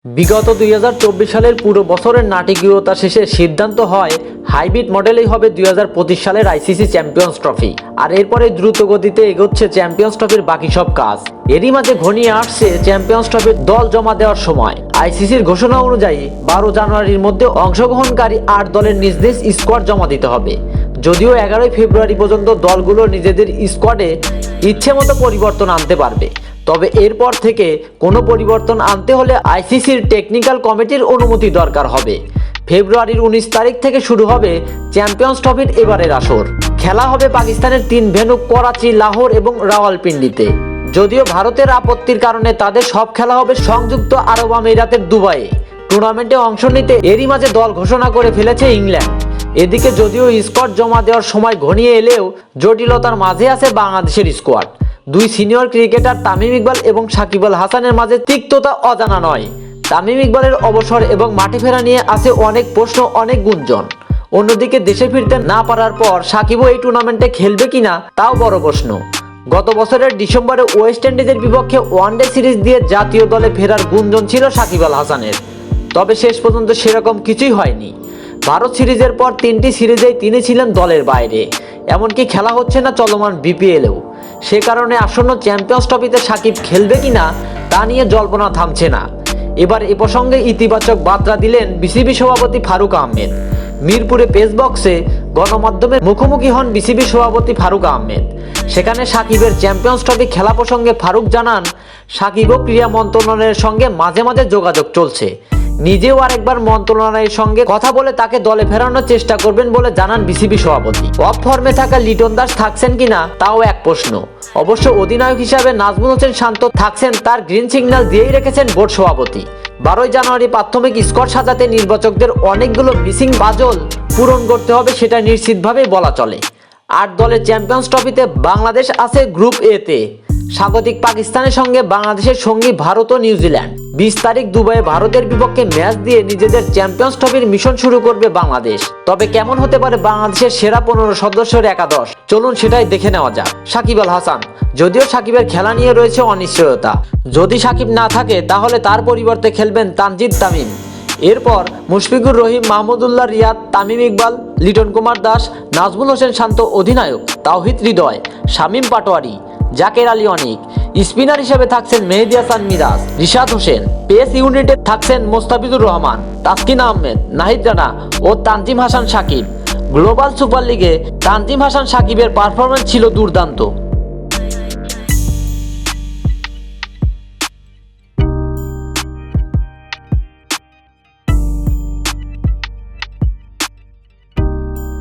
বিগত 2024 সালের পুরো বছরের নাটকীয়তা শেষে সিদ্ধান্ত হয় হাইব্রিড মডেলেই হবে 2025 সালের আইসিসি চ্যাম্পিয়ন্স ট্রফি। আর এরপরে দ্রুত গতিতে এগোচ্ছে চ্যাম্পিয়ন্স ট্রফির বাকি সব কাজ। এরই মাঝে ঘনিয়ে আসছে চ্যাম্পিয়ন্স ট্রফির দল জমা দেওয়ার সময়। আইসিসির ঘোষণা অনুযায়ী 12 জানুয়ারির মধ্যে অংশগ্রহণকারী 8 দলের নিজ নিজ স্কোয়াড জমা দিতে হবে। যদিও 11 ফেব্রুয়ারি পর্যন্ত দলগুলো নিজেদের স্কোয়াডে ইচ্ছে মতো পরিবর্তন আনতে পারবে, তবে এরপর থেকে কোনো পরিবর্তন আনতে হলে আইসিসির টেকনিক্যাল কমিটির অনুমতি দরকার হবে। ফেব্রুয়ারির 19 তারিখ থেকে শুরু হবে চ্যাম্পিয়ন্স ট্রফির এবারের আসর। খেলা হবে পাকিস্তানের 3 ভেন্যু করাচি, লাহোর এবং রাওয়ালপিন্ডিতে। যদিও ভারতের আপত্তির কারণে তাদের সব খেলা হবে সংযুক্ত আরব আমিরাতের দুবাইয়ে। টুর্নামেন্টে অংশ নিতে এরই মাঝে দল ঘোষণা করে ফেলেছে ইংল্যান্ড। এদিকে যদিও স্কোয়াড জমা দেওয়ার সময় ঘনিয়ে এলেও জটিলতার মাঝে আছে বাংলাদেশের স্কোয়াড। দুই সিনিয়র ক্রিকেটার তামিম ইকবাল এবং সাকিব আল হাসানের মাঝে তিক্ততা অজানা নয়। তামিম ইকবালের অবসর এবং মাঠে ফেরা নিয়ে আছে অনেক প্রশ্ন, অনেক গুঞ্জন। অন্যদিকে দেশে ফিরতে না পারার পর সাকিবও এই টুর্নামেন্টে খেলবে কিনা তাও বড় প্রশ্ন। গত বছরের ডিসেম্বরে ওয়েস্ট ইন্ডিজের বিপক্ষে ওয়ানডে সিরিজ দিয়ে জাতীয় দলে ফেরার গুঞ্জন ছিল সাকিব আল হাসানের, তবে শেষ পর্যন্ত সেরকম কিছুই হয়নি। ভারত সিরিজের পর 3টি সিরিজেই তিনি ছিলেন দলের বাইরে, এমনকি খেলা হচ্ছে না চলমান বিপিএলেও। সে কারণে আসন্ন চ্যাম্পিয়ন্স ট্রফিতে সাকিব খেলবে কিনা তা নিয়ে জল্পনা থামছে না। এবার এ প্রসঙ্গে ইতিবাচক বার্তা দিলেন বিসিবি সভাপতি ফারুক আহমেদ। মিরপুরে প্রেস বক্সে গণমাধ্যমের মুখোমুখি হন বিসিবি সভাপতি ফারুক আহমেদ। সেখানে সাকিবের চ্যাম্পিয়ন্স ট্রফি খেলা প্রসঙ্গে ফারুক জানান, সাকিব ও ক্রীড়া মন্ত্রণালয়ের সঙ্গে মাঝে মাঝে যোগাযোগ চলছে। নিজেও আরেকবার মন্ত্রণালয়ের সঙ্গে কথা বলে তাকে দলে ফেরানোর চেষ্টা করবেন বলে জানান বিসিবি সভাপতি। অফ ফর্মে থাকা লিটন দাস থাকছেন কিনা তাও এক প্রশ্ন। অবশ্য অধিনায়ক হিসাবে নাজমুল হোসেন শান্ত থাকছেন, তার গ্রিন সিগন্যাল দিয়েই রেখেছেন বোর্ড সভাপতি। 12 জানুয়ারি প্রাথমিক স্কোয়াড সাজাতে নির্বাচকদের অনেকগুলো মিসিং পাজল পূরণ করতে হবে, সেটা নিশ্চিতভাবেই বলা চলে। 8 দলের চ্যাম্পিয়ন্স ট্রফিতে বাংলাদেশ আছে গ্রুপ এতে। স্বাগতিক পাকিস্তানের সঙ্গে বাংলাদেশের সঙ্গী ভারত ও নিউজিল্যান্ড। 20 তারিখ দুবাইয়ে ভারতের বিপক্ষে ম্যাচ দিয়ে নিজেদের চ্যাম্পিয়ন্স ট্রফির মিশন শুরু করবে বাংলাদেশ। তবে কেমন হতে পারে বাংলাদেশের সেরা 15 সদস্যের একাদশ, চলুন সেটাই দেখে নেওয়া যাক। সাকিব আল হাসান। যদিও সাকিবের খেলা নিয়ে রয়েছে অনিশ্চয়তা। যদি সাকিব না থাকে তাহলে তার পরিবর্তে খেলবেন তানজিদ তামিম। এরপর মুশফিকুর রহিম, মাহমুদুল্লাহ রিয়াদ, তামিম ইকবাল, লিটন কুমার দাস, নাজমুল হোসেন শান্ত অধিনায়ক, তাওহিদ হৃদয়, শামীম পাটোয়ারি, জাকের আলী অনিক। স্পিনার হিসেবে থাকছেন মেহেদী হাসান মিরাজ, রিশাদ হোসেন। পেস ইউনিটে থাকছেন মোস্তাফিজুর রহমান, তাসকিন আহমেদ, নাহিদ রানা ও তানজিম হাসান সাকিব। গ্লোবাল সুপার লিগে তানজিম হাসান সাকিবের পারফরম্যান্স ছিল দুর্দান্ত।